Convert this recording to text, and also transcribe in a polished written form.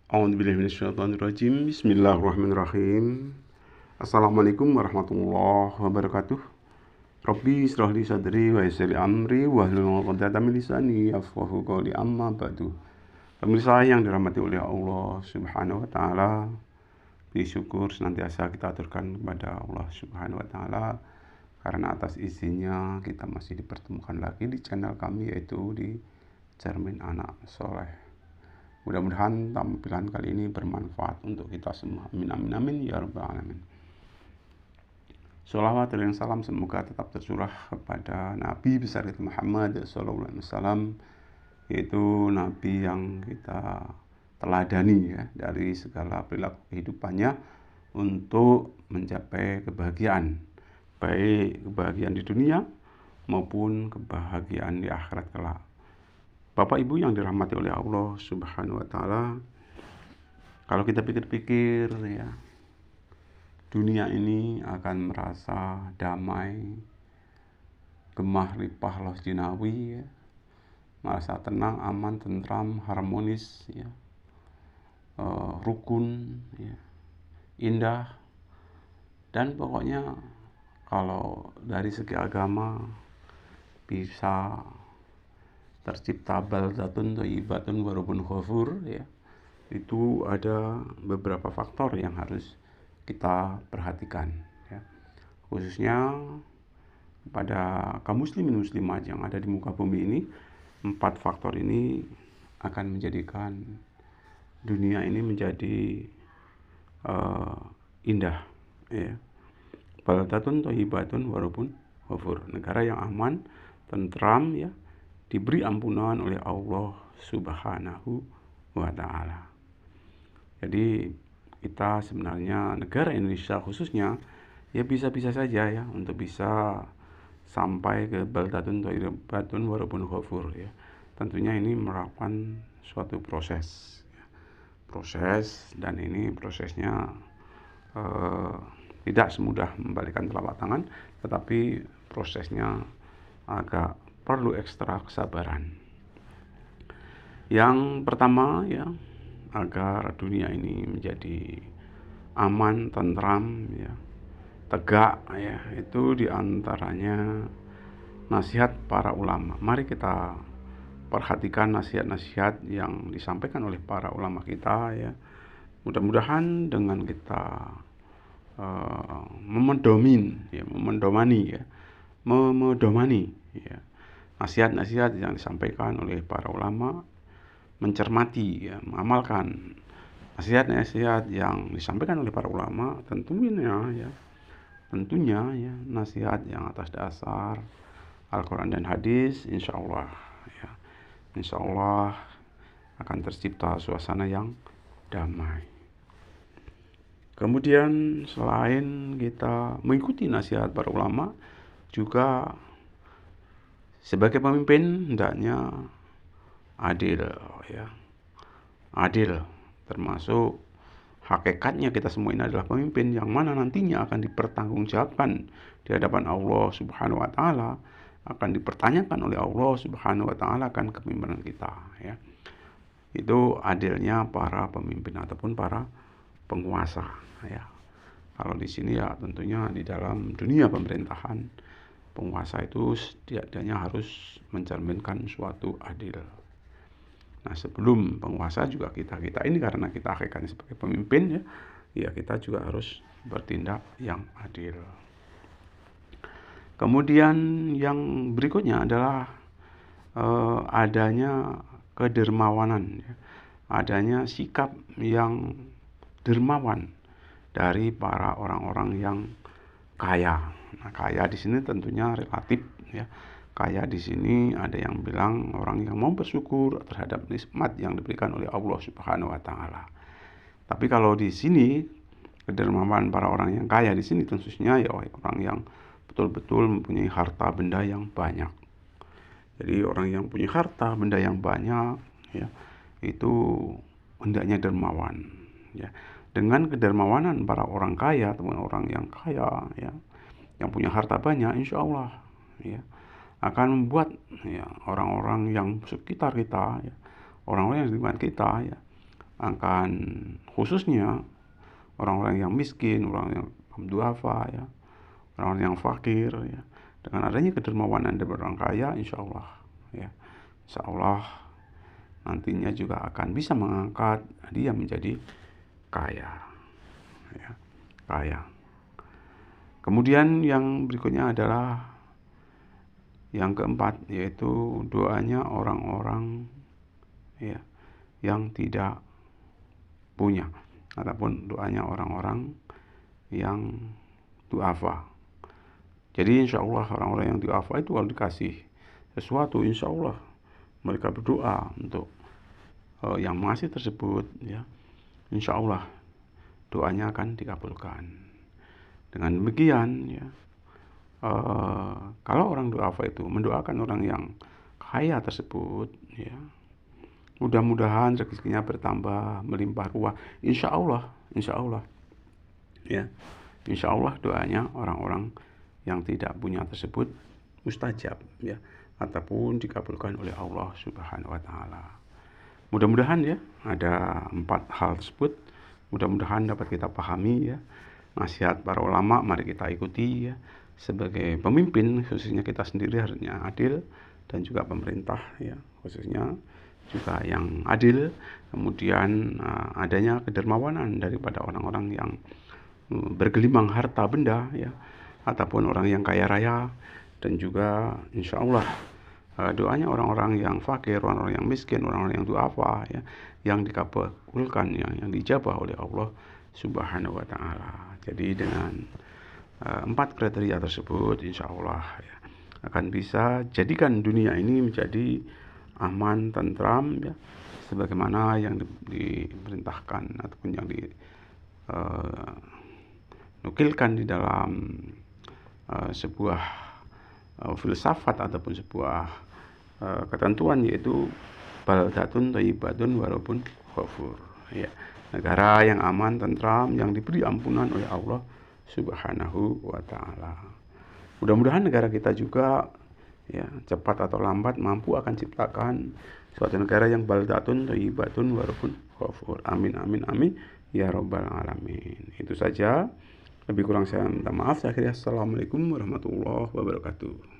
A'udzubillahiminasyaitonirrajim. Bismillahirrahmanirrahim. Assalamualaikum warahmatullahi wabarakatuh. Rabbi israh li sadri wa yassir li amri wahlul 'uqdatam min lisani yafqahu qawli, amma ba'du. Pemirsa yang dirahmati oleh Allah Subhanahu wa taala, bersyukur senantiasa kita aturkan kepada Allah Subhanahu wa taala karena atas izinnya kita masih dipertemukan lagi di channel kami, yaitu di Cermin Anak Soleh. Mudah-mudahan tampilan kali ini bermanfaat untuk kita semua. Amin amin amin ya rabbal alamin. Sholawat dan salam semoga tetap tercurah kepada Nabi besar kita Muhammad sallallahu alaihi wasallam, yaitu Nabi yang kita teladani ya dari segala perilaku kehidupannya untuk mencapai kebahagiaan, baik kebahagiaan di dunia maupun kebahagiaan di akhirat kelak. Bapak Ibu yang dirahmati oleh Allah Subhanahu wa taala, kalau kita pikir-pikir ya, dunia ini akan merasa damai, gemah ripah loh jinawi ya, merasa tenang, aman, tentram, harmonis ya, rukun ya, indah, dan pokoknya kalau dari segi agama bisa tercipta baldatun thayyibatun wa rabbun ghafur ya. Itu ada beberapa faktor yang harus kita perhatikan ya. Khususnya pada kaum muslimin muslimat yang ada di muka bumi ini, 4 faktor ini akan menjadikan dunia ini menjadi indah ya. Baldatun thayyibatun wa rabbun ghafur, negara yang aman, tentram ya, diberi ampunan oleh Allah Subhanahu wa ta'ala. Jadi kita sebenarnya negara Indonesia khususnya ya bisa-bisa saja ya untuk bisa sampai ke baldatun thayyibatun wa rabbun ghafur ya. Tentunya ini merupakan suatu proses ya. Dan ini prosesnya tidak semudah membalikkan telapak tangan, tetapi prosesnya agak perlu ekstra kesabaran. Yang pertama ya, agar dunia ini menjadi aman, tentram ya, tegak ya, itu diantaranya nasihat para ulama. Mari kita perhatikan nasihat-nasihat yang disampaikan oleh para ulama kita ya. Mudah-mudahan dengan kita memedomani ya nasihat-nasihat yang disampaikan oleh para ulama, mencermati ya, mengamalkan nasihat-nasihat yang disampaikan oleh para ulama, tentunya ya nasihat yang atas dasar Al-Quran dan hadis, insya Allah akan tercipta suasana yang damai. Kemudian selain kita mengikuti nasihat para ulama, juga sebagai pemimpin hendaknya adil ya. Adil termasuk hakikatnya kita semua ini adalah pemimpin yang mana nantinya akan dipertanggungjawabkan di hadapan Allah Subhanahu wa taala, akan dipertanyakan oleh Allah Subhanahu wa taala akan kepemimpinan kita ya. Itu adilnya para pemimpin ataupun para penguasa ya. Kalau di sini ya tentunya di dalam dunia pemerintahan, penguasa itu setidaknya harus mencerminkan suatu adil. Nah, sebelum penguasa juga kita ini karena kita hakikatnya sebagai pemimpin ya kita juga harus bertindak yang adil. Kemudian yang berikutnya adalah adanya kedermawanan ya. Adanya sikap yang dermawan dari para orang-orang yang kaya. Nah, kaya di sini tentunya relatif ya. Kaya di sini ada yang bilang orang yang mau bersyukur terhadap nikmat yang diberikan oleh Allah Subhanahu wa taala. Tapi kalau di sini kedermawan para orang yang kaya di sini tentunya ya orang yang betul-betul mempunyai harta benda yang banyak. Jadi orang yang punya harta benda yang banyak ya, itu hendaknya dermawan ya. Dengan kedermawanan para orang kaya ataupun orang yang kaya ya, yang punya harta banyak, insya Allah ya akan membuat ya orang-orang yang sekitar kita ya, orang-orang yang di dekat kita ya, akan khususnya orang-orang yang miskin, orang yang duafa, ya, orang-orang yang fakir, ya. Dengan adanya kedermawanan dari orang kaya, insya Allah nantinya juga akan bisa mengangkat dia menjadi kaya, ya, kaya. Kemudian yang berikutnya adalah yang keempat, yaitu doanya orang-orang, ya, yang tidak punya, ataupun doanya orang-orang yang duafa. Jadi insya Allah orang-orang yang duafa itu kalau dikasih sesuatu, insya Allah mereka berdoa untuk yang mengasih tersebut, ya, insya Allah doanya akan dikabulkan. Dengan demikian, ya, kalau orang duafa itu mendoakan orang yang kaya tersebut, ya, mudah-mudahan rezekinya bertambah, melimpah ruah, insya Allah, ya, insya Allah doanya orang-orang yang tidak punya tersebut mustajab, ya, ataupun dikabulkan oleh Allah Subhanahu wa taala. Mudah-mudahan, ya, ada 4 hal tersebut mudah-mudahan dapat kita pahami, ya. Nasihat para ulama mari kita ikuti, ya. Sebagai pemimpin khususnya kita sendiri harusnya adil, dan juga pemerintah, ya, khususnya juga yang adil. Kemudian adanya kedermawanan daripada orang-orang yang bergelimang harta benda, ya, ataupun orang yang kaya raya, dan juga insya Allah doanya orang-orang yang fakir, orang-orang yang miskin, orang-orang yang duafa, ya, yang dikabulkan, yang dijabah oleh Allah Subhanahu wa taala. Jadi dengan 4 kriteria tersebut, insya Allah, ya, akan bisa jadikan dunia ini menjadi aman, tentram, ya, sebagaimana yang diperintahkan ataupun yang dinukilkan di dalam sebuah filsafat ataupun sebuah ketentuan, yaitu baldatun thayyibatun warabun ghafur, ya, negara yang aman, tentram, yang diberi ampunan oleh Allah Subhanahu wa taala. Mudah-mudahan negara kita juga, ya, cepat atau lambat mampu akan ciptakan suatu negara yang baldatun thayyibatun warabun ghafur. Amin amin amin ya rabbal alamin. Itu saja, lebih kurang saya minta maaf. Saya akhiri, assalamualaikum warahmatullahi wabarakatuh.